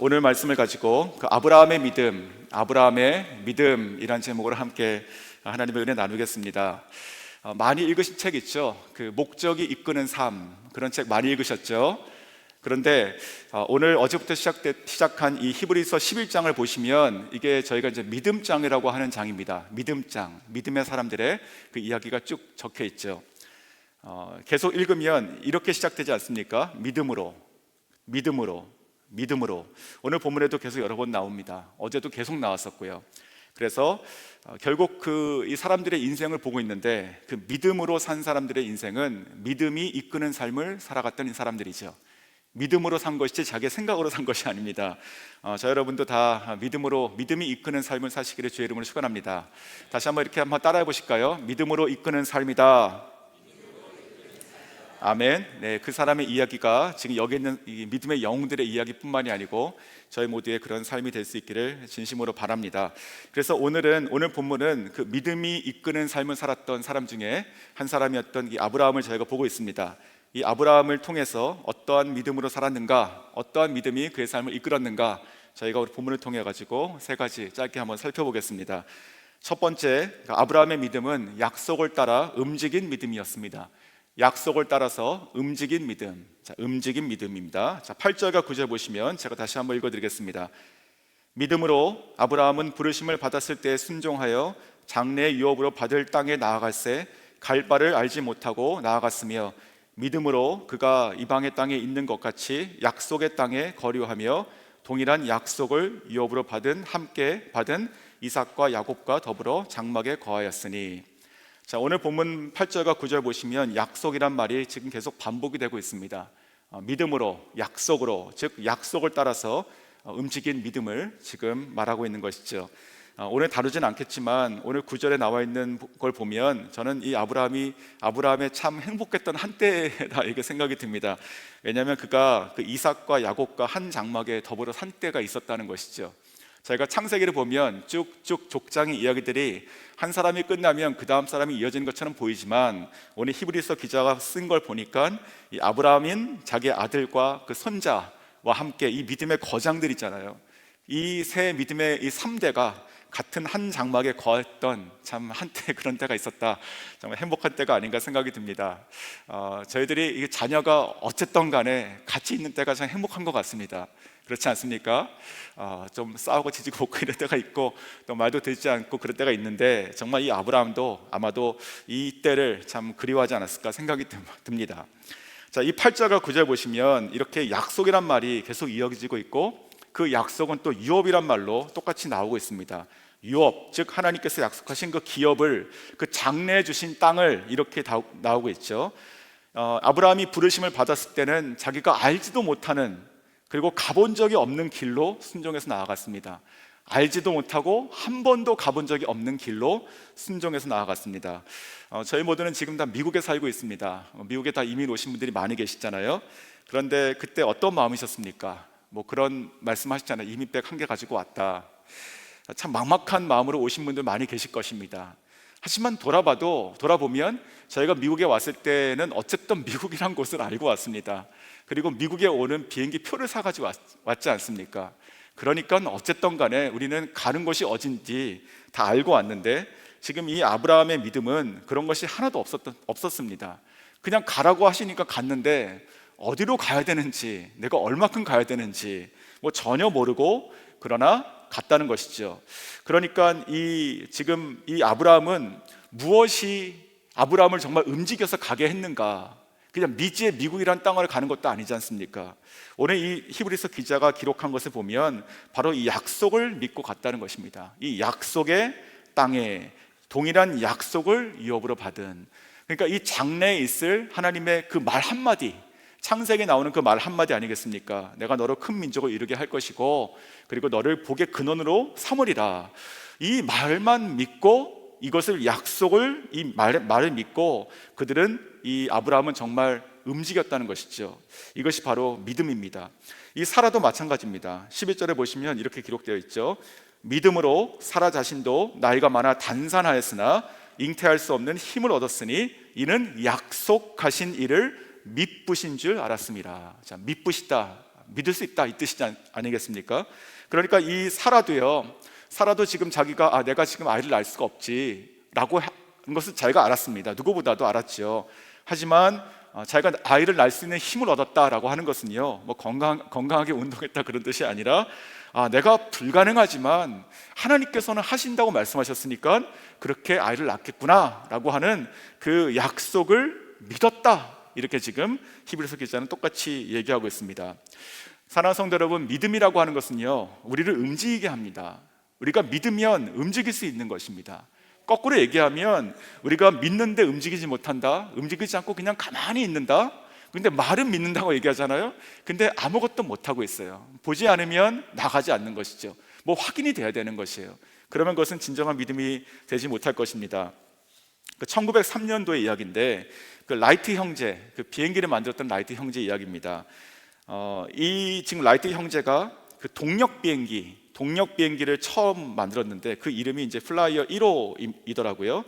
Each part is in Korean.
오늘 말씀을 가지고 그 아브라함의 믿음이란 제목으로 함께 하나님의 은혜 나누겠습니다. 많이 읽으신 책 있죠? 그 목적이 이끄는 삶, 그런 책 많이 읽으셨죠? 그런데 오늘 어제부터 시작한 이 히브리서 11장을 보시면 이게 저희가 이제 믿음장이라고 하는 장입니다. 믿음장, 믿음의 사람들의 그 이야기가 쭉 적혀 있죠. 계속 읽으면 이렇게 시작되지 않습니까? 믿음으로. 오늘 본문에도 계속 여러 번 나옵니다. 어제도 계속 나왔었고요. 그래서 결국 이 사람들의 인생을 보고 있는데 그 믿음으로 산 사람들의 인생은 믿음이 이끄는 삶을 살아갔던 사람들이죠. 믿음으로 산 것이지 자기의 생각으로 산 것이 아닙니다. 저 여러분도 다 믿음이 이끄는 삶을 사시기를 주의 이름으로 축원합니다. 다시 한번 이렇게 한번 따라해 보실까요? 믿음으로 이끄는 삶이다. 아멘. 네, 그 사람의 이야기가 지금 여기 있는 이 믿음의 영웅들의 이야기뿐만이 아니고 저희 모두의 그런 삶이 될 수 있기를 진심으로 바랍니다. 그래서 오늘 본문은 그 믿음이 이끄는 삶을 살았던 사람 중에 한 사람이었던 이 아브라함을 저희가 보고 있습니다. 이 아브라함을 통해서 어떠한 믿음으로 살았는가, 어떠한 믿음이 그의 삶을 이끌었는가, 저희가 우리 본문을 통해 가지고 세 가지 짧게 한번 살펴보겠습니다. 첫 번째, 아브라함의 믿음은 약속을 따라 움직인 믿음이었습니다. 약속을 따라서 움직인 믿음. 움직인 믿음입니다. 8절과 9절 보시면 제가 다시 한번 읽어드리겠습니다. 믿음으로 아브라함은 부르심을 받았을 때 순종하여 장래의 유업으로 받을 땅에 나아갈새 갈 바를 알지 못하고 나아갔으며 믿음으로 그가 이방의 땅에 있는 것 같이 약속의 땅에 거류하며 동일한 약속을 유업으로 함께 받은 이삭과 야곱과 더불어 장막에 거하였으니. 자, 오늘 본문 8절과 9절 보시면 약속이란 말이 지금 계속 반복이 되고 있습니다. 믿음으로, 약속으로, 즉 약속을 따라서 움직인 믿음을 지금 말하고 있는 것이죠. 오늘 다루진 않겠지만 오늘 9절에 나와 있는 걸 보면 저는 이 아브라함의 참 행복했던 한때다 이렇게 생각이 듭니다. 왜냐하면 그가 그 이삭과 야곱과 한 장막에 더불어 산 때가 있었다는 것이죠. 저희가 창세기를 보면 쭉쭉 족장의 이야기들이 한 사람이 끝나면 그 다음 사람이 이어지는 것처럼 보이지만 오늘 히브리서 기자가 쓴 걸 보니까 이 아브라함인 자기 아들과 그 손자와 함께 이 믿음의 거장들 있잖아요. 이 세 믿음의 이 3대가 같은 한 장막에 거했던 참 한때 그런 때가 있었다. 정말 행복한 때가 아닌가 생각이 듭니다. 저희들이 이 자녀가 어쨌든 간에 같이 있는 때가 참 행복한 것 같습니다. 그렇지 않습니까? 좀 싸우고 지지고 볶고 이럴 때가 있고 또 말도 듣지 않고 그럴 때가 있는데 정말 이 아브라함도 아마도 이 때를 참 그리워하지 않았을까 생각이 듭니다. 자, 이 8절과 9절 보시면 이렇게 약속이란 말이 계속 이어지고 있고 그 약속은 또 유업이란 말로 똑같이 나오고 있습니다. 유업, 즉 하나님께서 약속하신 그 기업을, 그 장래에 주신 땅을 이렇게 나오고 있죠. 아브라함이 부르심을 받았을 때는 자기가 알지도 못하는, 그리고 가본 적이 없는 길로 순종해서 나아갔습니다. 알지도 못하고 한 번도 가본 적이 없는 길로 순종해서 나아갔습니다. 저희 모두는 지금 다 미국에 살고 있습니다. 미국에 다 이민 오신 분들이 많이 계시잖아요. 그런데 그때 어떤 마음이셨습니까? 뭐 그런 말씀하셨잖아요. 이민백 한 개 가지고 왔다. 참 막막한 마음으로 오신 분들 많이 계실 것입니다. 하지만 돌아보면 저희가 미국에 왔을 때는 어쨌든 미국이란 곳을 알고 왔습니다. 그리고 미국에 오는 비행기 표를 사가지고 왔지 않습니까? 그러니까 어쨌든 간에 우리는 가는 곳이 어딘지 다 알고 왔는데 지금 이 아브라함의 믿음은 그런 것이 하나도 없었습니다. 그냥 가라고 하시니까 갔는데 어디로 가야 되는지, 내가 얼마큼 가야 되는지 뭐 전혀 모르고 그러나 갔다는 것이죠. 그러니까 지금 이 아브라함은 무엇이 아브라함을 정말 움직여서 가게 했는가? 그냥 미지의 미국이란 땅을 가는 것도 아니지 않습니까? 오늘 이 히브리서 기자가 기록한 것을 보면 바로 이 약속을 믿고 갔다는 것입니다. 이 약속의 땅에 동일한 약속을 유업으로 받은, 그러니까 이 장래에 있을 하나님의 그 말 한마디, 창세기에 나오는 그 말 한마디 아니겠습니까? 내가 너를 큰 민족을 이루게 할 것이고 그리고 너를 복의 근원으로 삼으리라. 이 말만 믿고 이것을 약속을 이 말을 믿고 그들은 이 아브라함은 정말 움직였다는 것이죠. 이것이 바로 믿음입니다. 이 사라도 마찬가지입니다. 11절에 보시면 이렇게 기록되어 있죠. 믿음으로 사라 자신도 나이가 많아 단산하였으나 잉태할 수 없는 힘을 얻었으니 이는 약속하신 이를 미쁘신 줄 알았습니다. 자, 미쁘시다. 믿을 수 있다, 이 뜻이지 아니겠습니까? 그러니까 이 사라도 지금 자기가 내가 지금 아이를 낳을 수가 없지 라고 하는 것을 자기가 알았습니다. 누구보다도 알았죠. 하지만 자기가 아이를 낳을 수 있는 힘을 얻었다라고 하는 것은요, 뭐 건강하게 운동했다 그런 뜻이 아니라 내가 불가능하지만 하나님께서는 하신다고 말씀하셨으니까 그렇게 아이를 낳겠구나 라고 하는 그 약속을 믿었다, 이렇게 지금 히브리서 기자는 똑같이 얘기하고 있습니다. 사랑하는 성도 여러분, 믿음이라고 하는 것은요, 우리를 움직이게 합니다. 우리가 믿으면 움직일 수 있는 것입니다. 거꾸로 얘기하면 우리가 믿는데 움직이지 못한다, 움직이지 않고 그냥 가만히 있는다, 근데 말은 믿는다고 얘기하잖아요. 근데 아무것도 못하고 있어요. 보지 않으면 나가지 않는 것이죠. 뭐 확인이 돼야 되는 것이에요. 그러면 그것은 진정한 믿음이 되지 못할 것입니다. 1903년도의 이야기인데, 그 라이트 형제, 그 비행기를 만들었던 라이트 형제 이야기입니다. 이 지금 라이트 형제가 그 동력 비행기를 처음 만들었는데 그 이름이 이제 플라이어 1호이더라고요.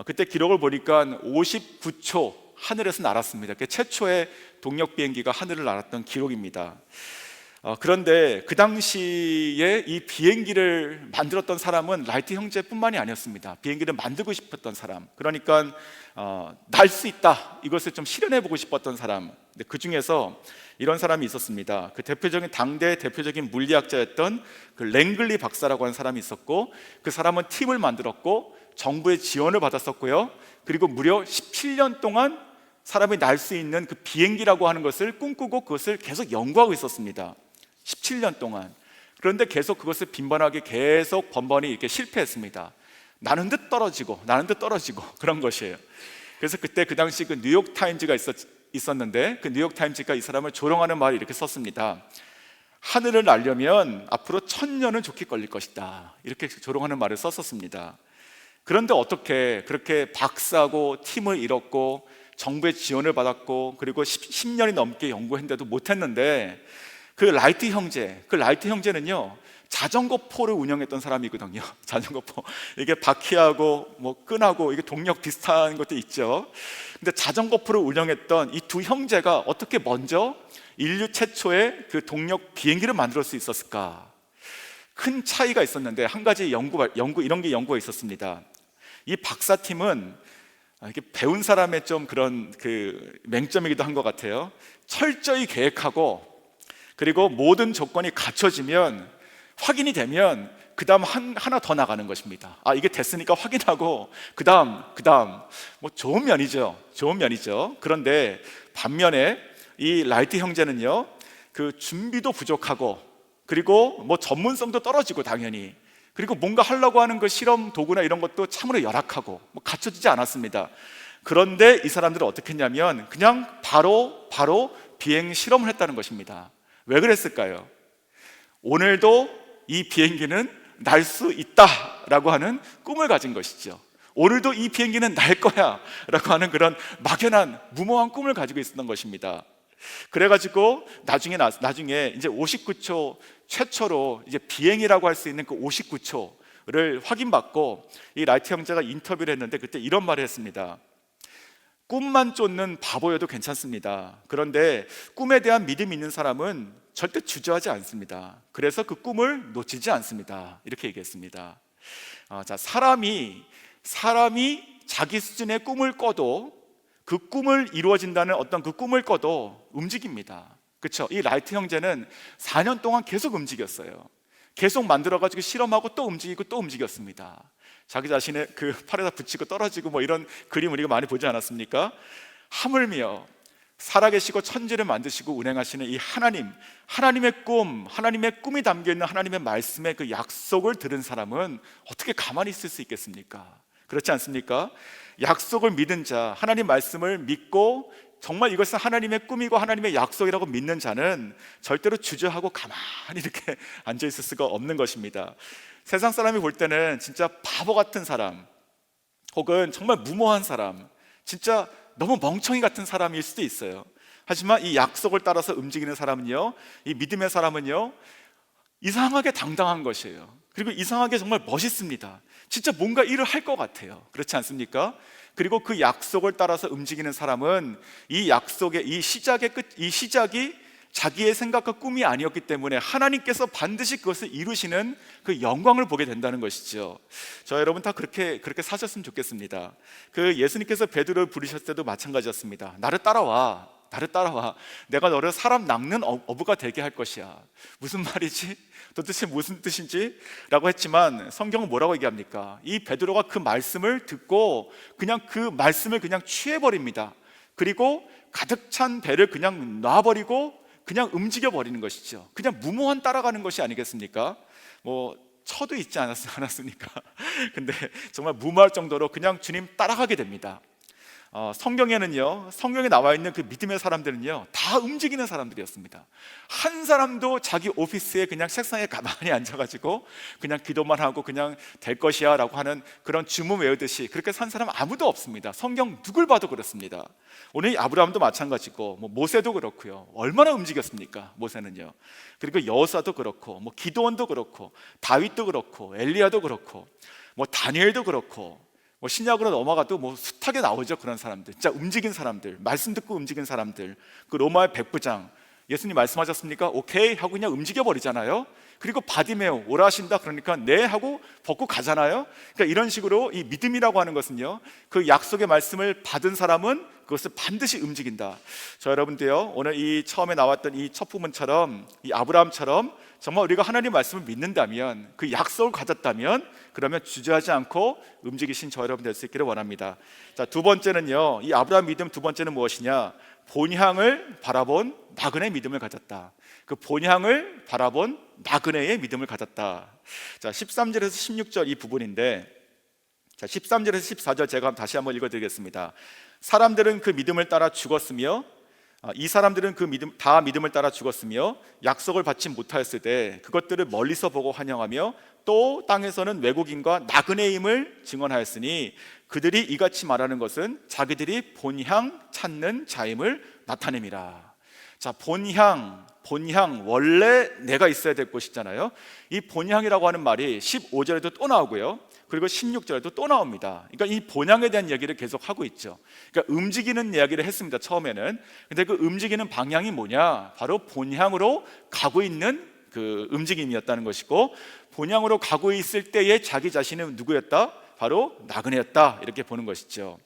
그때 기록을 보니까 59초 하늘에서 날았습니다. 그게 최초의 동력 비행기가 하늘을 날았던 기록입니다. 그런데 그 당시에 이 비행기를 만들었던 사람은 라이트 형제뿐만이 아니었습니다. 비행기를 만들고 싶었던 사람, 그러니까 날 수 있다, 이것을 좀 실현해 보고 싶었던 사람, 그 중에서 이런 사람이 있었습니다. 그 당대 대표적인 물리학자였던 그 랭글리 박사라고 하는 사람이 있었고, 그 사람은 팀을 만들었고 정부의 지원을 받았었고요. 그리고 무려 17년 동안 사람이 날 수 있는 그 비행기라고 하는 것을 꿈꾸고 그것을 계속 연구하고 있었습니다. 17년 동안. 그런데 계속 그것을 빈번하게 계속 번번이 이렇게 실패했습니다. 나는 듯 떨어지고 그런 것이에요. 그래서 그때 그 당시 그 뉴욕 타임즈가 있었는데, 그 뉴욕 타임즈가 이 사람을 조롱하는 말을 이렇게 썼습니다. 하늘을 날려면 앞으로 1000년은 좋게 걸릴 것이다, 이렇게 조롱하는 말을 썼었습니다. 그런데 어떻게 그렇게 박사고 팀을 잃었고 정부의 지원을 받았고 그리고 10년이 넘게 연구했는데도 못했는데, 그 라이트 형제는요, 자전거포를 운영했던 사람이거든요. 자전거포, 이게 바퀴하고 뭐 끈하고 이게 동력 비슷한 것도 있죠. 근데 자전거포를 운영했던 이 두 형제가 어떻게 먼저 인류 최초의 그 동력 비행기를 만들 수 있었을까? 큰 차이가 있었는데 한 가지 연구가 있었습니다. 이 박사팀은 이렇게 배운 사람의 좀 그런 그 맹점이기도 한 것 같아요. 철저히 계획하고 그리고 모든 조건이 갖춰지면, 확인이 되면 그 다음 하나 더 나가는 것입니다. 이게 됐으니까 확인하고 그 다음 뭐 좋은 면이죠. 그런데 반면에 이 라이트 형제는요, 그 준비도 부족하고 그리고 뭐 전문성도 떨어지고 당연히, 그리고 뭔가 하려고 하는 그 실험 도구나 이런 것도 참으로 열악하고 뭐 갖춰지지 않았습니다. 그런데 이 사람들은 어떻게 했냐면 그냥 바로 비행 실험을 했다는 것입니다. 왜 그랬을까요? 오늘도 이 비행기는 날 수 있다라고 하는 꿈을 가진 것이죠. 오늘도 이 비행기는 날 거야 라고 하는 그런 막연한 무모한 꿈을 가지고 있었던 것입니다. 그래가지고 나중에 이제 59초 최초로 이제 비행이라고 할 수 있는 그 59초를 확인받고 이 라이트 형제가 인터뷰를 했는데 그때 이런 말을 했습니다. 꿈만 쫓는 바보여도 괜찮습니다. 그런데 꿈에 대한 믿음이 있는 사람은 절대 주저하지 않습니다. 그래서 그 꿈을 놓치지 않습니다. 이렇게 얘기했습니다. 사람이 자기 수준의 꿈을 꿔도, 그 꿈을 이루어진다는 어떤 그 꿈을 꿔도 움직입니다. 그렇죠? 이 라이트 형제는 4년 동안 계속 움직였어요. 계속 만들어가지고 실험하고 또 움직이고 또 움직였습니다. 자기 자신의 그 팔에다 붙이고 떨어지고 뭐 이런 그림 우리가 많이 보지 않았습니까? 하물며 살아계시고 천지를 만드시고 운행하시는 이 하나님의 꿈이 담겨있는 하나님의 말씀의 그 약속을 들은 사람은 어떻게 가만히 있을 수 있겠습니까? 그렇지 않습니까? 약속을 믿은 자, 하나님 말씀을 믿고 정말 이것은 하나님의 꿈이고 하나님의 약속이라고 믿는 자는 절대로 주저하고 가만히 이렇게 앉아있을 수가 없는 것입니다. 세상 사람이 볼 때는 진짜 바보 같은 사람, 혹은 정말 무모한 사람, 진짜 너무 멍청이 같은 사람일 수도 있어요. 하지만 이 약속을 따라서 움직이는 사람은요, 이 믿음의 사람은요, 이상하게 당당한 것이에요. 그리고 이상하게 정말 멋있습니다. 진짜 뭔가 일을 할 것 같아요. 그렇지 않습니까? 그리고 그 약속을 따라서 움직이는 사람은 이 약속의 이 시작이 자기의 생각과 꿈이 아니었기 때문에 하나님께서 반드시 그것을 이루시는 그 영광을 보게 된다는 것이죠. 저 여러분 다 그렇게 사셨으면 좋겠습니다. 그 예수님께서 베드로를 부르셨을 때도 마찬가지였습니다. 나를 따라와, 나를 따라와. 내가 너를 사람 낚는 어부가 되게 할 것이야. 무슨 말이지? 도대체 무슨 뜻인지? 라고 했지만 성경은 뭐라고 얘기합니까? 이 베드로가 그 말씀을 듣고 그냥 그 말씀을 그냥 취해버립니다. 그리고 가득 찬 배를 그냥 놔버리고 그냥 움직여버리는 것이죠. 그냥 무모한 따라가는 것이 아니겠습니까? 뭐 처도 있지 않았습니까? 근데 정말 무모할 정도로 그냥 주님 따라가게 됩니다. 성경에는요, 성경에 나와 있는 그 믿음의 사람들은요, 다 움직이는 사람들이었습니다. 한 사람도 자기 오피스에 그냥 책상에 가만히 앉아가지고 그냥 기도만 하고 그냥 될 것이야 라고 하는 그런 주문 외우듯이 그렇게 산 사람 아무도 없습니다. 성경 누굴 봐도 그렇습니다. 오늘 아브라함도 마찬가지고 모세도 그렇고요. 얼마나 움직였습니까? 모세는요. 그리고 여호사도 그렇고 기드온도 그렇고 다윗도 그렇고 엘리야도 그렇고 다니엘도 그렇고 신약으로 넘어가도 숱하게 나오죠. 그런 사람들, 진짜 움직인 사람들, 말씀 듣고 움직인 사람들. 그 로마의 백부장, 예수님 말씀하셨습니까? 오케이 하고 그냥 움직여 버리잖아요. 그리고 바디메오 오라 하신다 그러니까 네 하고 벗고 가잖아요. 그러니까 이런 식으로 이 믿음이라고 하는 것은요, 그 약속의 말씀을 받은 사람은 그것을 반드시 움직인다. 저 여러분도요, 오늘 이 처음에 나왔던 이 첫 부분처럼 이 아브라함처럼 정말 우리가 하나님 말씀을 믿는다면, 그 약속을 가졌다면, 그러면 주저하지 않고 움직이신 저 여러분 될 수 있기를 원합니다. 자, 두 번째는요, 이 아브라함 믿음 두 번째는 무엇이냐? 본향을 바라본 나그네 믿음을 가졌다. 그 본향을 바라본 나그네의 믿음을 가졌다. 자, 13절에서 16절 이 부분인데, 자, 13절에서 14절 제가 다시 한번 읽어드리겠습니다. 사람들은 그 믿음을 따라 죽었으며, 이 사람들은 그 믿음을 따라 죽었으며 약속을 받지 못하였을 때 그것들을 멀리서 보고 환영하며 또 땅에서는 외국인과 나그네임을 증언하였으니 그들이 이같이 말하는 것은 자기들이 본향 찾는 자임을 나타냄이라. 자, 본향 원래 내가 있어야 될 곳이잖아요. 이 본향이라고 하는 말이 15절에도 또 나오고요, 그리고 16절에도 또 나옵니다. 그러니까 이 본향에 대한 얘기를 계속 하고 있죠. 그러니까 움직이는 이야기를 했습니다, 처음에는. 근데 그 움직이는 방향이 뭐냐? 바로 본향으로 가고 있는 그 움직임이었다는 것이고, 본향으로 가고 있을 때의 자기 자신은 누구였다? 바로 나그네였다, 이렇게 보는 것이죠.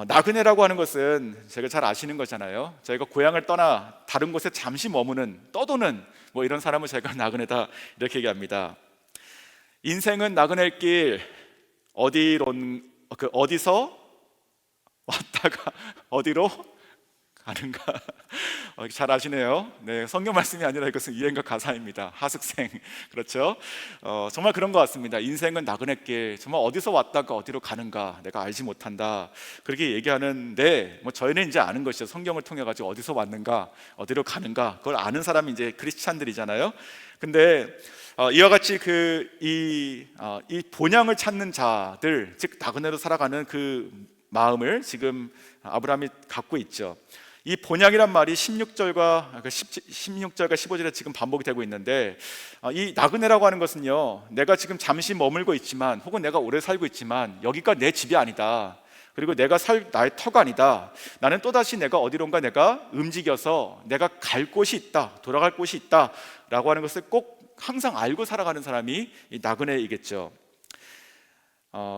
나그네라고 하는 것은 제가 잘 아시는 거잖아요. 저희가 고향을 떠나 다른 곳에 잠시 머무는, 떠도는 이런 사람을 저희가 나그네다 이렇게 얘기합니다. 인생은 나그네일 길, 어디서 왔다가 어디로 가는가. 잘 아시네요. 네, 성경 말씀이 아니라 이것은 유행가 가사입니다. 하숙생. 그렇죠? 정말 그런 것 같습니다. 인생은 나그네 길, 정말 어디서 왔다가 어디로 가는가 내가 알지 못한다, 그렇게 얘기하는데 저희는 이제 아는 것이죠. 성경을 통해 가지고 어디서 왔는가 어디로 가는가 그걸 아는 사람이 이제 크리스찬들이잖아요. 근데 이와 같이 이 본향을 찾는 자들, 즉 나그네로 살아가는 그 마음을 지금 아브라함이 갖고 있죠. 이 본향이란 말이 16절과 15절에 지금 반복이 되고 있는데, 이 나그네라고 하는 것은요, 내가 지금 잠시 머물고 있지만 혹은 내가 오래 살고 있지만 여기가 내 집이 아니다, 그리고 내가 살 나의 터가 아니다. 나는 또다시 내가 어디론가 내가 움직여서 내가 갈 곳이 있다, 돌아갈 곳이 있다 라고 하는 것을 꼭 항상 알고 살아가는 사람이 이 나그네이겠죠.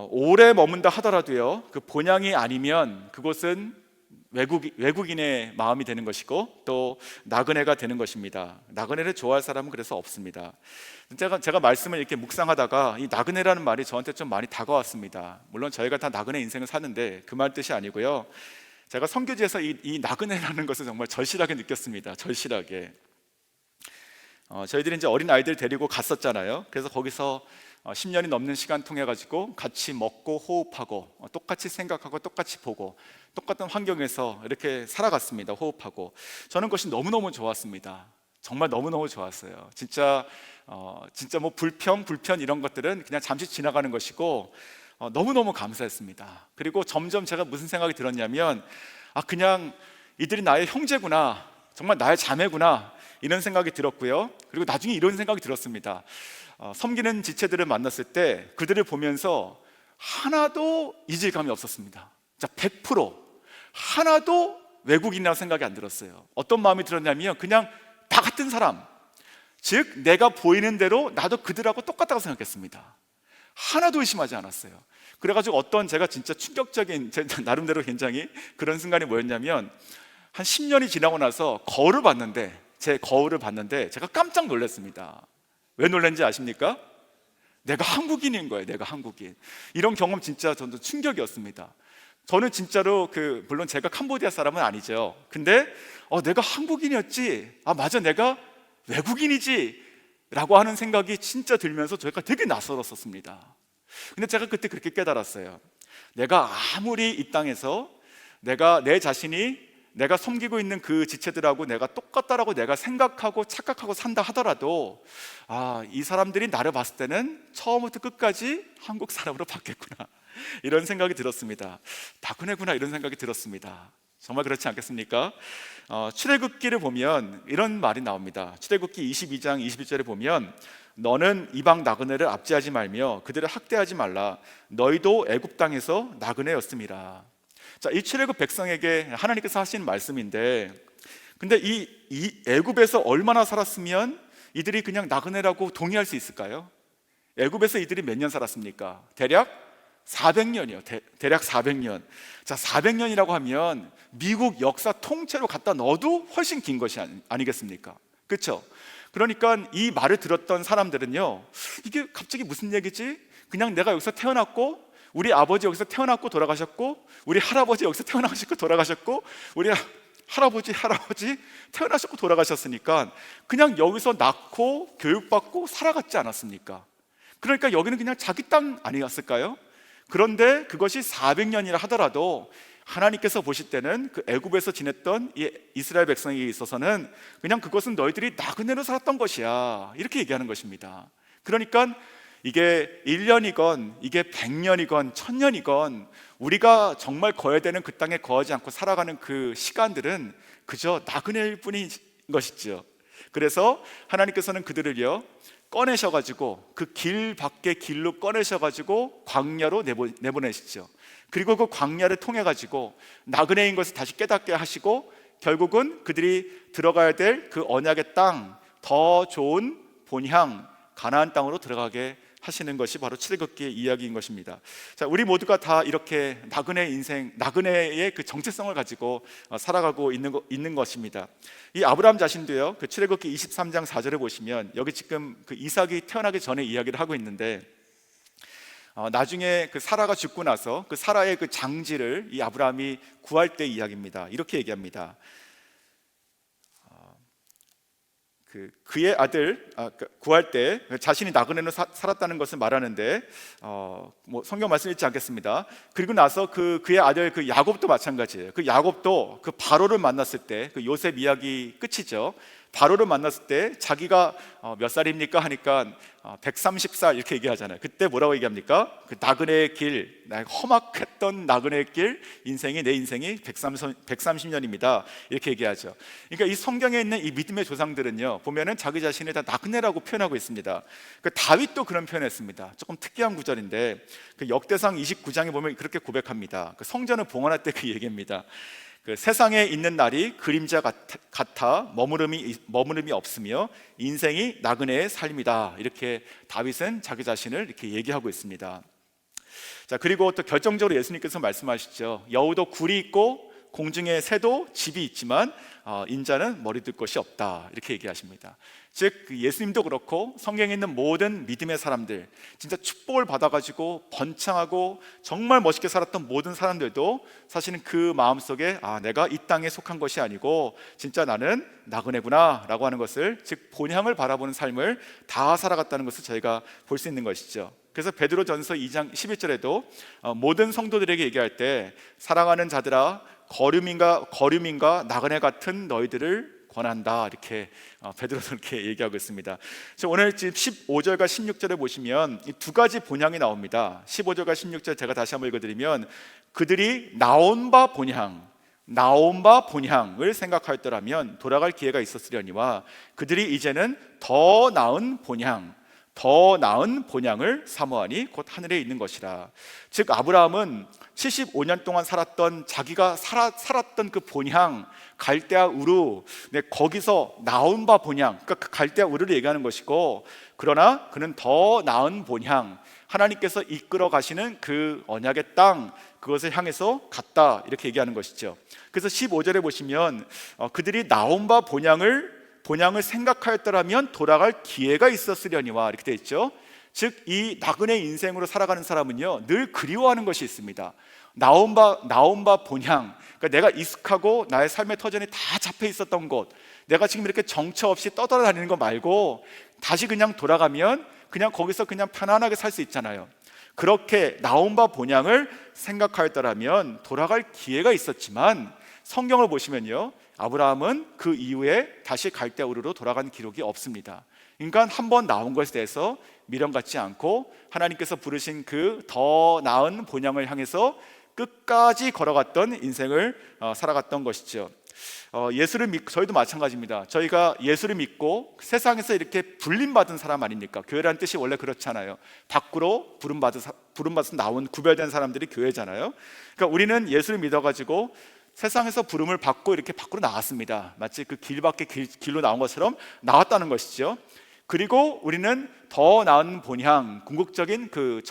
오래 머문다 하더라도요, 그 본향이 아니면 그곳은 외국인의 마음이 되는 것이고 또 나그네가 되는 것입니다. 나그네를 좋아할 사람은 그래서 없습니다. 제가 말씀을 이렇게 묵상하다가 이 나그네라는 말이 저한테 좀 많이 다가왔습니다. 물론 저희가 다 나그네 인생을 사는데 그 말 뜻이 아니고요, 제가 선교지에서 이 나그네라는 것을 정말 절실하게 느꼈습니다. 절실하게. 저희들이 이제 어린 아이들 데리고 갔었잖아요. 그래서 거기서 10년이 넘는 시간 통해 가지고 같이 먹고 호흡하고 똑같이 생각하고 똑같이 보고 똑같은 환경에서 이렇게 살아갔습니다. 호흡하고. 저는 그것이 너무너무 좋았습니다. 정말 너무너무 좋았어요. 진짜 불편 이런 것들은 그냥 잠시 지나가는 것이고 너무너무 감사했습니다. 그리고 점점 제가 무슨 생각이 들었냐면, 그냥 이들이 나의 형제구나, 정말 나의 자매구나, 이런 생각이 들었고요. 그리고 나중에 이런 생각이 들었습니다. 섬기는 지체들을 만났을 때 그들을 보면서 하나도 이질감이 없었습니다. 자, 100% 하나도 외국인이라고 생각이 안 들었어요. 어떤 마음이 들었냐면 그냥 다 같은 사람, 즉 내가 보이는 대로 나도 그들하고 똑같다고 생각했습니다. 하나도 의심하지 않았어요. 그래가지고 어떤 제가 진짜 충격적인, 제 나름대로 굉장히 그런 순간이 뭐였냐면, 한 10년이 지나고 나서 제 거울을 봤는데 제가 깜짝 놀랐습니다. 왜 놀랐는지 아십니까? 내가 한국인인 거예요. 내가 한국인. 이런 경험 진짜 저도 충격이었습니다. 저는 진짜로 물론 제가 캄보디아 사람은 아니죠. 근데 내가 한국인이었지, 맞아, 내가 외국인이지 라고 하는 생각이 진짜 들면서 제가 되게 낯설었었습니다. 근데 제가 그때 그렇게 깨달았어요. 내가 아무리 이 땅에서 내 자신이 내가 섬기고 있는 그 지체들하고 내가 똑같다라고 내가 생각하고 착각하고 산다 하더라도 이 사람들이 나를 봤을 때는 처음부터 끝까지 한국 사람으로 바뀌었구나, 이런 생각이 들었습니다. 나그네구나, 이런 생각이 들었습니다. 정말 그렇지 않겠습니까? 출애굽기를 보면 이런 말이 나옵니다. 출애굽기 22장 21절에 보면, 너는 이방 나그네를 압제하지 말며 그들을 학대하지 말라. 너희도 애굽 땅에서 나그네였음이라. 자, 이 출애굽 백성에게 하나님께서 하신 말씀인데, 근데 이 애굽에서 얼마나 살았으면 이들이 그냥 나그네라고 동의할 수 있을까요? 애굽에서 이들이 몇 년 살았습니까? 대략 400년이요. 대략 400년. 자, 400년이라고 하면 미국 역사 통째로 갖다 넣어도 훨씬 긴 것이 아니겠습니까? 그렇죠? 그러니까 이 말을 들었던 사람들은요, 이게 갑자기 무슨 얘기지? 그냥 내가 여기서 태어났고, 우리 아버지 여기서 태어났고 돌아가셨고, 우리 할아버지 여기서 태어나셨고 돌아가셨고, 우리 할아버지 태어나셨고 돌아가셨으니까 그냥 여기서 낳고 교육받고 살아갔지 않았습니까? 그러니까 여기는 그냥 자기 땅 아니었을까요? 그런데 그것이 400년이라 하더라도 하나님께서 보실 때는 그 애굽에서 지냈던 이 이스라엘 백성에게 있어서는 그냥 그것은 너희들이 나그네로 살았던 것이야, 이렇게 얘기하는 것입니다. 그러니까 이게 1년이건 이게 100년이건 1000년이건 우리가 정말 거해야 되는 그 땅에 거하지 않고 살아가는 그 시간들은 그저 나그네일 뿐인 것이죠. 그래서 하나님께서는 그들을요 꺼내셔가지고 그 길 밖의 길로 꺼내셔가지고 광야로 내보내시죠. 그리고 그 광야를 통해가지고 나그네인 것을 다시 깨닫게 하시고, 결국은 그들이 들어가야 될 그 언약의 땅, 더 좋은 본향 가나안 땅으로 들어가게 하시는 것이 바로 출애굽기의 이야기인 것입니다. 자, 우리 모두가 다 이렇게 나그네 인생, 나그네의 그 정체성을 가지고 살아가고 있는 것입니다. 이 아브라함 자신도요, 그 출애굽기 23장 4절에 보시면 여기 지금 그 이삭이 태어나기 전에 이야기를 하고 있는데, 나중에 그 사라가 죽고 나서 그 사라의 그 장지를 이 아브라함이 구할 때 이야기입니다. 이렇게 얘기합니다. 그의 아들 구할 때 자신이 나그네로 살았다는 것을 말하는데, 성경 말씀 읽지 않겠습니다. 그리고 나서 그의 아들 그 야곱도 마찬가지예요. 그 야곱도 그 바로를 만났을 때, 그 요셉 이야기 끝이죠. 바로를 만났을 때 자기가 몇 살입니까 하니까 130살 이렇게 얘기하잖아요. 그때 뭐라고 얘기합니까? 그 나그네의 길, 험악했던 나그네의 길, 내 인생이 130년입니다 이렇게 얘기하죠. 그러니까 이 성경에 있는 이 믿음의 조상들은요, 보면은 자기 자신을 다 나그네라고 표현하고 있습니다. 그 다윗도 그런 표현했습니다. 조금 특이한 구절인데, 그 역대상 29장에 보면 그렇게 고백합니다. 그 성전을 봉헌할 때 그 얘기입니다. 그 세상에 있는 날이 그림자 같아 머무름이 없으며 인생이 나그네의 삶이다, 이렇게 다윗은 자기 자신을 이렇게 얘기하고 있습니다. 자, 그리고 또 결정적으로 예수님께서 말씀하시죠. 여우도 굴이 있고 공중의 새도 집이 있지만 인자는 머리 둘 곳이 없다, 이렇게 얘기하십니다. 즉 예수님도 그렇고 성경에 있는 모든 믿음의 사람들, 진짜 축복을 받아가지고 번창하고 정말 멋있게 살았던 모든 사람들도 사실은 그 마음속에 내가 이 땅에 속한 것이 아니고 진짜 나는 나그네구나 라고 하는 것을, 즉 본향을 바라보는 삶을 다 살아갔다는 것을 저희가 볼 수 있는 것이죠. 그래서 베드로전서 2장 11절에도 모든 성도들에게 얘기할 때, 사랑하는 자들아 거류민과 나그네 같은 너희들을 권한다, 이렇게 베드로는 이렇게 얘기하고 있습니다. 오늘 지금 15절과 16절에 보시면 이 두 가지 본향이 나옵니다. 15절과 16절 제가 다시 한번 읽어드리면, 그들이 나온 바 본향을 생각하였더라면 돌아갈 기회가 있었으려니와 그들이 이제는 더 나은 본향을 사모하니 곧 하늘에 있는 것이라. 즉 아브라함은 75년 동안 살았던 자기가 살았던 그 본향 갈대아 우르, 거기서 나온 바 본향, 그러니까 그 갈대아 우르를 얘기하는 것이고, 그러나 그는 더 나은 본향, 하나님께서 이끌어 가시는 그 언약의 땅, 그것을 향해서 갔다, 이렇게 얘기하는 것이죠. 그래서 15절에 보시면 그들이 나온 바 본향을 생각하였더라면 돌아갈 기회가 있었으려니와, 이렇게 되어 있죠. 즉 이 나그네 인생으로 살아가는 사람은요, 늘 그리워하는 것이 있습니다. 나온 바 본향, 그러니까 내가 익숙하고 나의 삶의 터전이 다 잡혀 있었던 곳, 내가 지금 이렇게 정처 없이 떠돌아다니는 거 말고 다시 그냥 돌아가면 그냥 거기서 그냥 편안하게 살 수 있잖아요. 그렇게 나온 바 본향을 생각하였더라면 돌아갈 기회가 있었지만, 성경을 보시면요, 아브라함은 그 이후에 다시 갈대아 우르로 돌아간 기록이 없습니다. 그러니까 한번 나온 것에 대해서 미련 갖지 않고 하나님께서 부르신 그 더 나은 본향을 향해서 끝까지 걸어갔던 인생을 살아갔던 것이죠. 예수를 믿고, 저희도 마찬가지입니다. 저희가 예수를 믿고 세상에서 이렇게 불림받은 사람 아닙니까? 교회라는 뜻이 원래 그렇잖아요. 밖으로 부름받아서 나온 구별된 사람들이 교회잖아요. 그러니까 우리는 예수를 믿어가지고 세상에서 부름을 받고 이렇게 밖으로 나왔습니다. 마치 그 길 밖에 길로 나온 것처럼 나왔다는 것이죠. 그리고 우리는 더 나은 본향, 궁극적인 그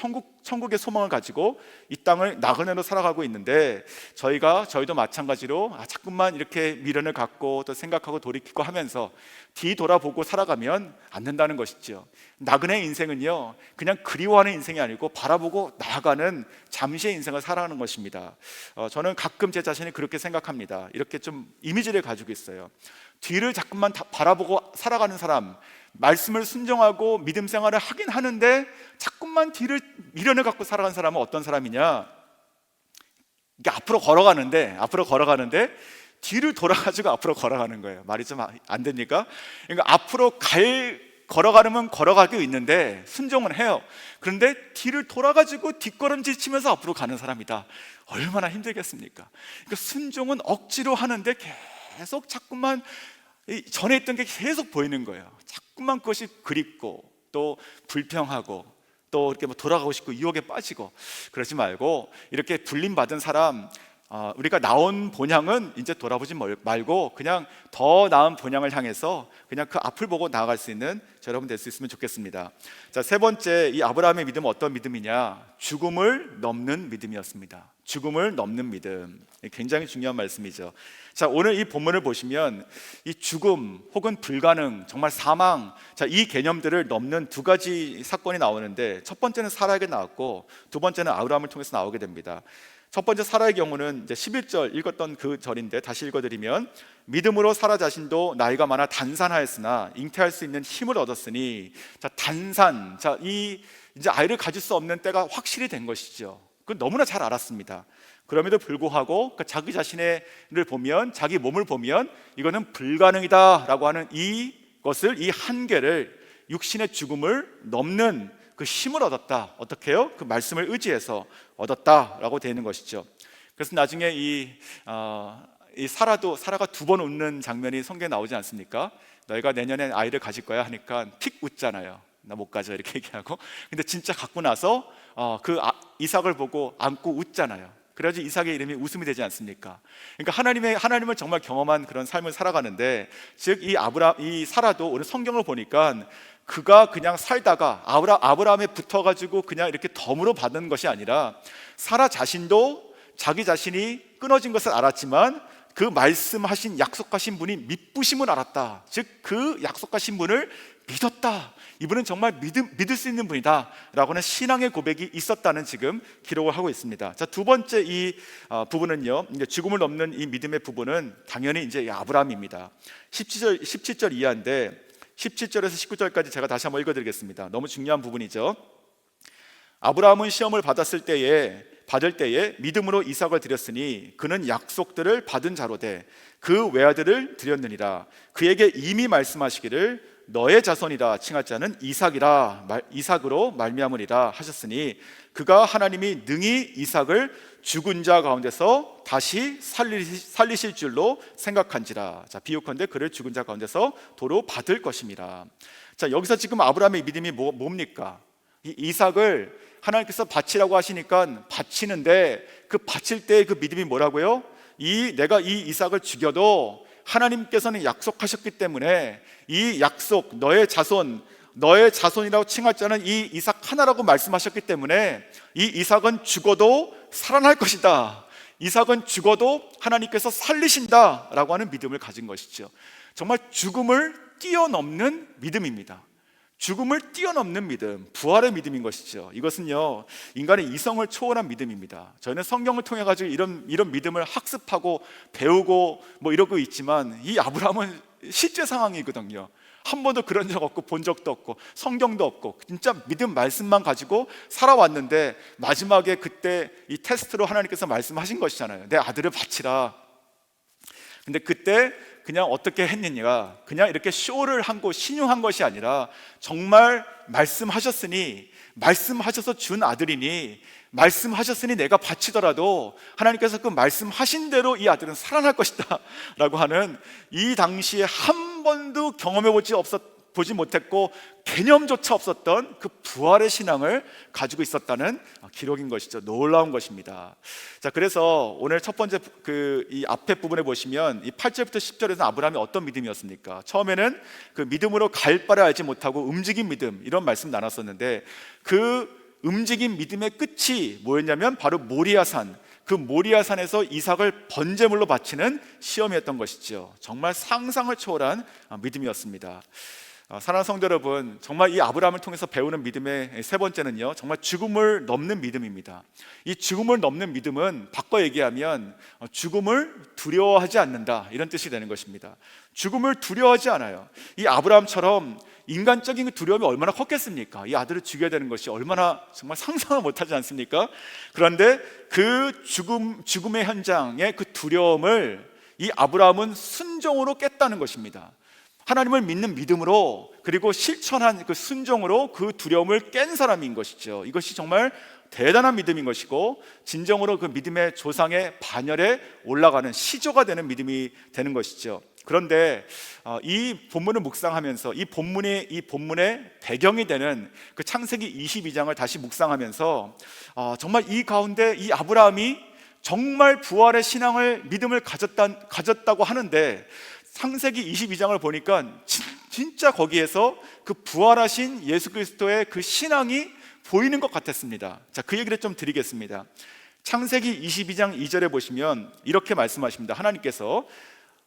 천국의 소망을 가지고 이 땅을 나그네로 살아가고 있는데, 저희도 마찬가지로 자꾸만 이렇게 미련을 갖고 또 생각하고 돌이키고 하면서 뒤돌아보고 살아가면 안 된다는 것이죠. 나그네 인생은요, 그냥 그리워하는 인생이 아니고 바라보고 나아가는 잠시의 인생을 살아가는 것입니다. 저는 가끔 제 자신이 그렇게 생각합니다. 이렇게 좀 이미지를 가지고 있어요. 뒤를 자꾸만 바라보고 살아가는 사람, 말씀을 순종하고 믿음 생활을 하긴 하는데 자꾸만 뒤를 미련을 갖고 살아가는 사람은 어떤 사람이냐? 이게 앞으로 걸어가는데 뒤를 돌아가지고 앞으로 걸어가는 거예요. 말이 좀 안 됩니까? 그러니까 앞으로 걸어가려면 걸어가고 있는데 순종은 해요. 그런데 뒤를 돌아가지고 뒷걸음질 치면서 앞으로 가는 사람이다. 얼마나 힘들겠습니까? 그러니까 순종은 억지로 하는데 계속 자꾸만 전에 있던 게 계속 보이는 거예요. 자꾸만 그것이 그립고 또 불평하고 또 이렇게 돌아가고 싶고 유혹에 빠지고, 그러지 말고 이렇게 불림받은 사람, 우리가 나온 본향은 이제 돌아보지 말고 그냥 더 나은 본향을 향해서 그냥 그 앞을 보고 나아갈 수 있는 저 여러분 될 수 있으면 좋겠습니다. 자, 세 번째, 이 아브라함의 믿음은 어떤 믿음이냐? 죽음을 넘는 믿음이었습니다. 죽음을 넘는 믿음, 굉장히 중요한 말씀이죠. 자, 오늘 이 본문을 보시면 이 죽음 혹은 불가능, 정말 사망, 자, 이 개념들을 넘는 두 가지 사건이 나오는데, 첫 번째는 사라에게 나왔고 두 번째는 아브라함을 통해서 나오게 됩니다. 첫 번째 사라의 경우는 이제 11절 읽었던 그 절인데 다시 읽어드리면, 믿음으로 사라 자신도 나이가 많아 단산하였으나 잉태할 수 있는 힘을 얻었으니, 자, 단산, 자, 이제 아이를 가질 수 없는 때가 확실히 된 것이죠. 그건 너무나 잘 알았습니다. 그럼에도 불구하고 자기 자신을 보면, 자기 몸을 보면 이거는 불가능이다라고 하는 이것을, 이 한계를, 육신의 죽음을 넘는 그 힘을 얻었다. 어떻게 해요? 그 말씀을 의지해서 얻었다라고 되어 있는 것이죠. 그래서 나중에 이 사라가 두 번 웃는 장면이 성경에 나오지 않습니까? 너희가 내년에 아이를 가질 거야 하니까 픽 웃잖아요. 나 못 가져, 이렇게 얘기하고. 근데 진짜 갖고 나서 이삭을 보고 안고 웃잖아요. 그래야지 이삭의 이름이 웃음이 되지 않습니까? 그러니까 하나님을 정말 경험한 그런 삶을 살아가는데, 즉 이 사라도 오늘 성경을 보니까 그가 그냥 살다가 아브라함에 붙어가지고 그냥 이렇게 덤으로 받은 것이 아니라, 사라 자신도 자기 자신이 끊어진 것을 알았지만 그 말씀하신, 약속하신 분이 믿부심을 알았다. 즉 그 약속하신 분을 믿었다. 이분은 정말 믿을 수 있는 분이다 라고 하는 신앙의 고백이 있었다는 지금 기록을 하고 있습니다. 자, 두 번째 이 부분은요, 이제 죽음을 넘는 이 믿음의 부분은 당연히 이제 아브라함입니다. 17절 이하인데 17절에서 19절까지 제가 다시 한번 읽어드리겠습니다. 너무 중요한 부분이죠. 아브라함은 시험을 받을 때에 믿음으로 이삭을 드렸으니 그는 약속들을 받은 자로 돼 그 외아들을 드렸느니라. 그에게 이미 말씀하시기를 너의 자손이라 칭할 자는 이삭으로 말미암으리라 하셨으니, 그가 하나님이 능히 이삭을 죽은 자 가운데서 다시 살리실 줄로 생각한지라. 자, 비유컨대 그를 죽은 자 가운데서 도로 받을 것임이라. 자, 여기서 지금 아브라함의 믿음이 뭡니까? 이 이삭을 하나님께서 바치라고 하시니까 바치는데 그 바칠 때의 그 믿음이 뭐라고요? 내가 이 이삭을 죽여도 하나님께서는 약속하셨기 때문에 이 약속, 너의 자손이라고 칭할 자는 이 이삭 하나라고 말씀하셨기 때문에 이 이삭은 죽어도 살아날 것이다, 이삭은 죽어도 하나님께서 살리신다 라고 하는 믿음을 가진 것이죠. 정말 죽음을 뛰어넘는 믿음입니다. 죽음을 뛰어넘는 믿음, 부활의 믿음인 것이죠. 이것은요, 인간의 이성을 초월한 믿음입니다. 저희는 성경을 통해 가지고 이런 믿음을 학습하고 배우고 이러고 있지만, 이 아브라함은 실제 상황이거든요. 한 번도 그런 적 없고 본 적도 없고 성경도 없고 진짜 믿음 말씀만 가지고 살아왔는데, 마지막에 그때 이 테스트로 하나님께서 말씀하신 것이잖아요. 내 아들을 바치라. 근데 그때 그냥 어떻게 했느냐, 그냥 이렇게 쇼를 하고 신용한 것이 아니라 정말 말씀하셨으니, 말씀하셔서 준 아들이니, 말씀하셨으니 내가 바치더라도 하나님께서 그 말씀하신 대로 이 아들은 살아날 것이다 라고 하는, 이 당시에 한 번도 보지 못했고 개념조차 없었던 그 부활의 신앙을 가지고 있었다는 기록인 것이죠. 놀라운 것입니다. 자, 그래서 오늘 첫 번째 이 앞에 부분에 보시면 이 8절부터 10절에서는 아브라함이 어떤 믿음이었습니까? 처음에는 그 믿음으로 갈 바를 알지 못하고 움직인 믿음, 이런 말씀 나눴었는데, 그 움직인 믿음의 끝이 뭐였냐면 바로 모리아산, 그 모리아산에서 이삭을 번제물로 바치는 시험이었던 것이죠. 정말 상상을 초월한 믿음이었습니다. 사랑하는 성도 여러분, 정말 이 아브라함을 통해서 배우는 믿음의 세 번째는요, 정말 죽음을 넘는 믿음입니다. 이 죽음을 넘는 믿음은 바꿔 얘기하면 죽음을 두려워하지 않는다, 이런 뜻이 되는 것입니다. 죽음을 두려워하지 않아요. 이 아브라함처럼 인간적인 두려움이 얼마나 컸겠습니까? 이 아들을 죽여야 되는 것이 얼마나 정말 상상을 못하지 않습니까? 그런데 그 죽음의 현장의 그 두려움을 이 아브라함은 순종으로 깼다는 것입니다. 하나님을 믿는 믿음으로, 그리고 실천한 그 순종으로 그 두려움을 깬 사람인 것이죠. 이것이 정말 대단한 믿음인 것이고, 진정으로 그 믿음의 조상의 반열에 올라가는 시조가 되는 믿음이 되는 것이죠. 그런데 이 본문을 묵상하면서 이 본문의 배경이 되는 그 창세기 22장을 다시 묵상하면서 정말 이 가운데 이 아브라함이 정말 부활의 믿음을 가졌다고 하는데, 창세기 22장을 보니까 진짜 거기에서 그 부활하신 예수 그리스도의 그 신앙이 보이는 것 같았습니다. 자, 그 얘기를 좀 드리겠습니다. 창세기 22장 2절에 보시면 이렇게 말씀하십니다. 하나님께서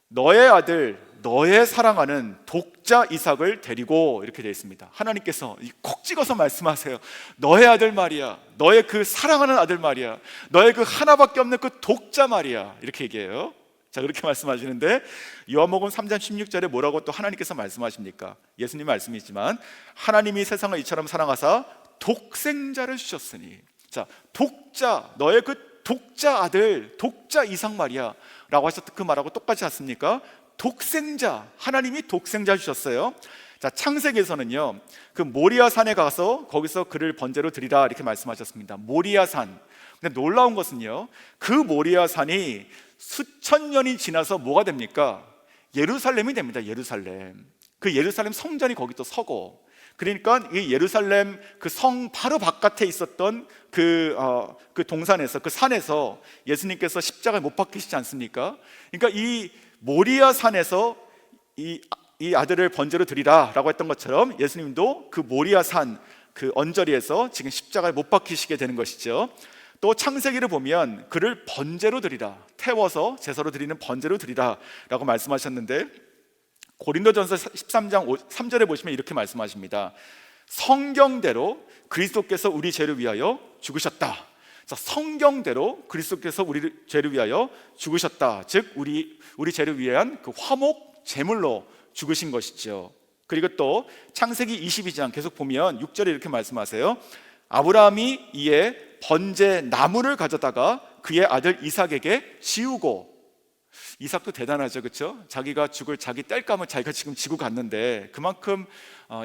너의 아들, 너의 사랑하는 독자 이삭을 데리고, 이렇게 되어 있습니다. 하나님께서 콕 찍어서 말씀하세요. 너의 아들 말이야, 너의 그 사랑하는 아들 말이야, 너의 그 하나밖에 없는 그 독자 말이야, 이렇게 얘기해요. 자, 그렇게 말씀하시는데, 요한복음 3장 16절에 뭐라고 또 하나님께서 말씀하십니까? 예수님 말씀이지만, 하나님이 세상을 이처럼 사랑하사 독생자를 주셨으니. 자, 독자, 너의 그 독자 아들, 독자 이삭 말이야 라고 하셨던 그 말하고 똑같지 않습니까? 독생자, 하나님이 독생자 주셨어요. 자, 창세기에서는요, 그 모리아산에 가서 거기서 그를 번제로 드리라, 이렇게 말씀하셨습니다. 모리아산. 근데 놀라운 것은요, 그 모리아산이 수천 년이 지나서 뭐가 됩니까? 예루살렘이 됩니다. 예루살렘. 그 예루살렘 성전이 거기 또 서고, 그러니까 이 예루살렘 그 성 바로 바깥에 있었던 그 동산에서, 그 산에서 예수님께서 십자가에 못 박히시지 않습니까? 그러니까 이 모리아 산에서 이 아들을 번제로 드리라 라고 했던 것처럼, 예수님도 그 모리아 산 그 언저리에서 지금 십자가에 못 박히시게 되는 것이죠. 또 창세기를 보면 그를 번제로 드리라, 태워서 제사로 드리는 번제로 드리라 라고 말씀하셨는데, 고린도전서 13장 3절에 보시면 이렇게 말씀하십니다. 성경대로 그리스도께서 우리 죄를 위하여 죽으셨다. 자, 성경대로 그리스도께서 우리 죄를 위하여 죽으셨다. 즉 우리 죄를 위한 그 화목 제물로 죽으신 것이죠. 그리고 또 창세기 22장 계속 보면 6절에 이렇게 말씀하세요. 아브라함이 이에 번제 나무를 가져다가 그의 아들 이삭에게 지우고. 이삭도 대단하죠, 그렇죠? 자기가 죽을 자기 땔감을 자기가 지금 지고 갔는데, 그만큼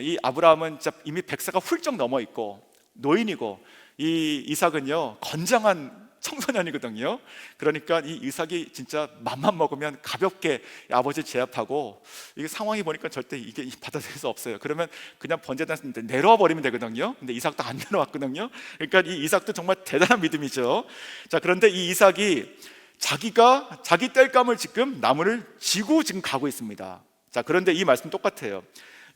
이 아브라함은 진짜 이미 100세가 훌쩍 넘어 있고 노인이고, 이 이삭은요 건장한 청소년이거든요. 그러니까 이 이삭이 진짜 맘만 먹으면 가볍게 아버지 제압하고, 이게 상황이 보니까 절대 이게 받아들일 수 없어요. 그러면 그냥 번제단에서 내려와 버리면 되거든요. 근데 이삭도 안 내려왔거든요. 그러니까 이 이삭도 정말 대단한 믿음이죠. 자, 그런데 이 이삭이 자기가 자기 땔감을 지금 나무를 지고 지금 가고 있습니다. 자, 그런데 이 말씀 똑같아요.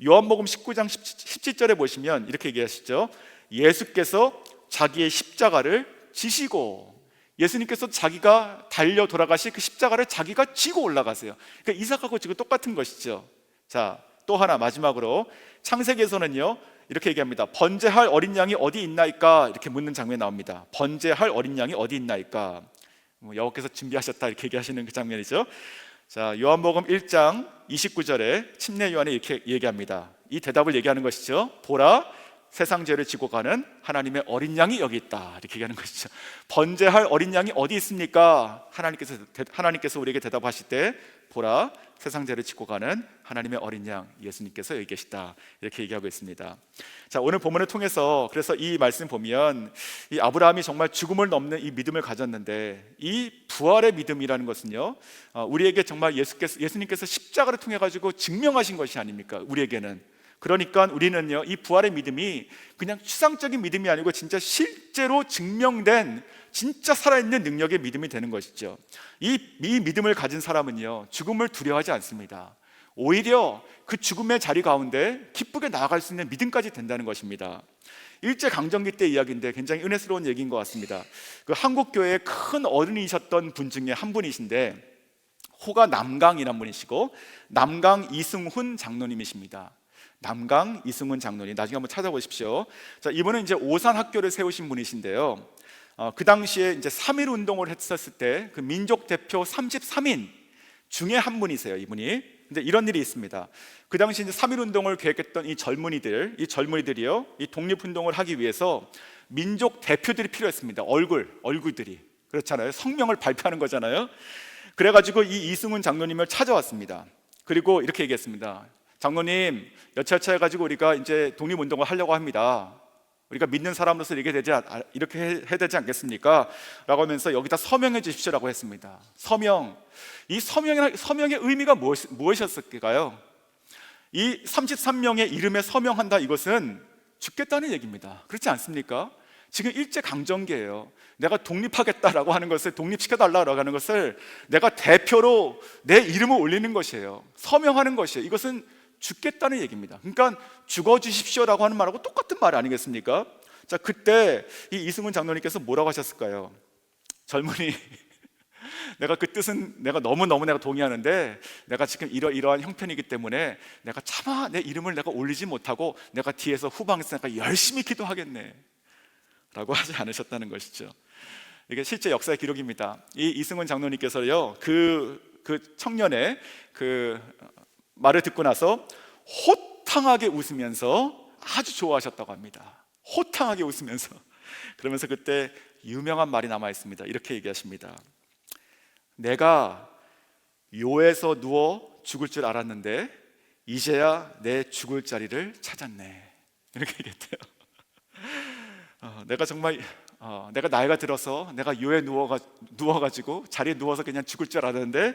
요한복음 19장 17절에 보시면 이렇게 얘기하시죠. 예수께서 자기의 십자가를 지시고, 예수님께서 자기가 달려 돌아가실 그 십자가를 자기가 지고 올라가세요. 그러니까 이삭하고 지금 똑같은 것이죠. 자, 또 하나 마지막으로 창세기에서는요 이렇게 얘기합니다. 번제할 어린 양이 어디 있나이까, 이렇게 묻는 장면이 나옵니다. 번제할 어린 양이 어디 있나이까, 여호와께서 준비하셨다 이렇게 얘기하시는 그 장면이죠. 자, 요한복음 1장 29절에 침례 요한이 이렇게 얘기합니다. 이 대답을 얘기하는 것이죠. 보라, 세상 죄를 지고 가는 하나님의 어린 양이 여기 있다 이렇게 얘기하는 것이죠. 번제할 어린 양이 어디 있습니까? 하나님께서 우리에게 대답하실 때, 보라, 세상 죄를 지고 가는 하나님의 어린 양 예수님께서 여기 계시다 이렇게 얘기하고 있습니다. 자, 오늘 본문을 통해서 그래서 이 말씀 보면 이 아브라함이 정말 죽음을 넘는 이 믿음을 가졌는데, 이 부활의 믿음이라는 것은요 우리에게 정말 예수님께서 십자가를 통해 가지고 증명하신 것이 아닙니까? 우리에게는. 그러니까 우리는요 이 부활의 믿음이 그냥 추상적인 믿음이 아니고 진짜 실제로 증명된 진짜 살아있는 능력의 믿음이 되는 것이죠. 이 믿음을 가진 사람은요 죽음을 두려워하지 않습니다. 오히려 그 죽음의 자리 가운데 기쁘게 나아갈 수 있는 믿음까지 된다는 것입니다. 일제강점기 때 이야기인데 굉장히 은혜스러운 얘기인 것 같습니다. 그 한국교회의 큰 어른이셨던 분 중에 한 분이신데, 호가 남강이라는 분이시고 남강 이승훈 장로님이십니다. 남강 이승훈 장로님, 나중에 한번 찾아보십시오. 자, 이분은 이제 오산 학교를 세우신 분이신데요. 그 당시에 이제 3.1 운동을 했었을 때 그 민족 대표 33인 중에 한 분이세요, 이분이. 근데 이런 일이 있습니다. 그 당시 이제 3.1 운동을 계획했던 이 젊은이들이요, 이 독립 운동을 하기 위해서 민족 대표들이 필요했습니다. 얼굴들이 그렇잖아요. 성명을 발표하는 거잖아요. 그래가지고 이 이승훈 장로님을 찾아왔습니다. 그리고 이렇게 얘기했습니다. 장로님, 여차여차 해가지고 우리가 이제 독립운동을 하려고 합니다. 우리가 믿는 사람으로서 이렇게 해야 되지 않겠습니까? 라고 하면서 여기다 서명해 주십시오라고 했습니다. 서명. 이 서명의 의미가 무엇이었을까요? 이 33명의 이름에 서명한다, 이것은 죽겠다는 얘기입니다. 그렇지 않습니까? 지금 일제강점기예요. 내가 독립하겠다라고 하는 것을, 독립시켜달라고 하는 것을 내가 대표로 내 이름을 올리는 것이에요. 서명하는 것이에요. 이것은 죽겠다는 얘기입니다. 그러니까 죽어주십시오라고 하는 말하고 똑같은 말 아니겠습니까? 자, 그때 이 이승훈 장로님께서 뭐라고 하셨을까요? 젊은이, 내가 그 뜻은 내가 너무너무 동의하는데 내가 지금 이러한 형편이기 때문에 내가 차마 내 이름을 내가 올리지 못하고 내가 뒤에서 후방에서 내가 열심히 기도하겠네 라고 하지 않으셨다는 것이죠. 이게 실제 역사의 기록입니다. 이 이승훈 장로님께서요 그 청년의 그 말을 듣고 나서 호탕하게 웃으면서 아주 좋아하셨다고 합니다. 호탕하게 웃으면서. 그러면서 그때 유명한 말이 남아 있습니다. 이렇게 얘기하십니다. 내가 요에서 누워 죽을 줄 알았는데 이제야 내 죽을 자리를 찾았네, 이렇게 얘기했대요. 내가 정말 내가 나이가 들어서 내가 요에 누워가지고 자리에 누워서 그냥 죽을 줄 알았는데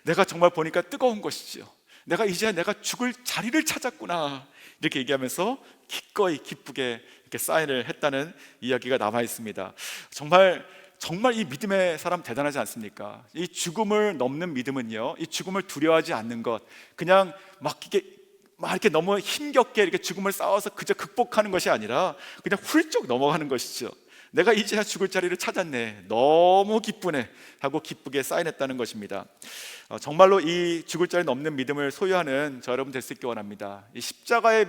내가 정말 보니까 뜨거운 것이지요. 내가 죽을 자리를 찾았구나, 이렇게 얘기하면서 기꺼이 기쁘게 이렇게 사인을 했다는 이야기가 남아 있습니다. 정말 이 믿음의 사람 대단하지 않습니까? 이 죽음을 넘는 믿음은요, 이 죽음을 두려워하지 않는 것, 그냥 막 이렇게 너무 힘겹게 이렇게 죽음을 싸워서 그저 극복하는 것이 아니라 그냥 훌쩍 넘어가는 것이죠. 내가 이제야 죽을 자리를 찾았네, 너무 기쁘네 하고 기쁘게 사인했다는 것입니다. 정말로 이 죽을 자리 넘는 믿음을 소유하는 저 여러분 될 수 있기 원합니다. 이 십자가의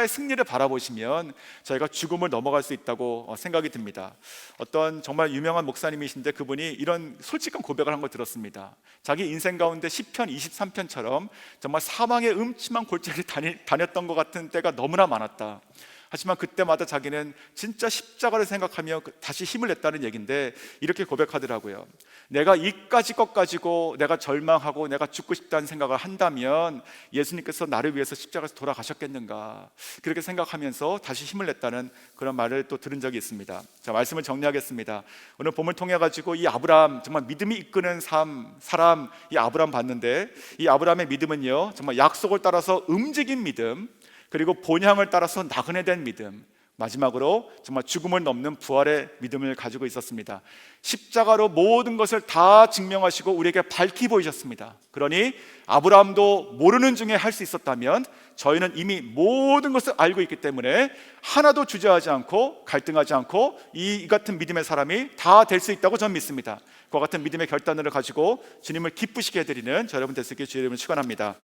승리를 바라보시면 저희가 죽음을 넘어갈 수 있다고 생각이 듭니다. 어떤 정말 유명한 목사님이신데 그분이 이런 솔직한 고백을 한 걸 들었습니다. 자기 인생 가운데 시편 23편처럼 정말 사망의 음침한 골짜기를 다녔던 것 같은 때가 너무나 많았다. 하지만 그때마다 자기는 진짜 십자가를 생각하며 다시 힘을 냈다는 얘기인데 이렇게 고백하더라고요. 내가 이까지 것 가지고 내가 절망하고 내가 죽고 싶다는 생각을 한다면 예수님께서 나를 위해서 십자가에서 돌아가셨겠는가, 그렇게 생각하면서 다시 힘을 냈다는 그런 말을 또 들은 적이 있습니다. 자, 말씀을 정리하겠습니다. 오늘 본문을 통해 가지고 이 아브라함, 정말 믿음이 이끄는 사람, 이 아브라함 봤는데, 이 아브라함의 믿음은요, 정말 약속을 따라서 움직인 믿음, 그리고 본향을 따라서 나그네 된 믿음, 마지막으로 정말 죽음을 넘는 부활의 믿음을 가지고 있었습니다. 십자가로 모든 것을 다 증명하시고 우리에게 밝히 보이셨습니다. 그러니 아브라함도 모르는 중에 할 수 있었다면 저희는 이미 모든 것을 알고 있기 때문에 하나도 주저하지 않고 갈등하지 않고 이 같은 믿음의 사람이 다 될 수 있다고 저는 믿습니다. 그와 같은 믿음의 결단을 가지고 주님을 기쁘시게 해드리는 저 여러분 되시길 주의 이름으로 축원합니다.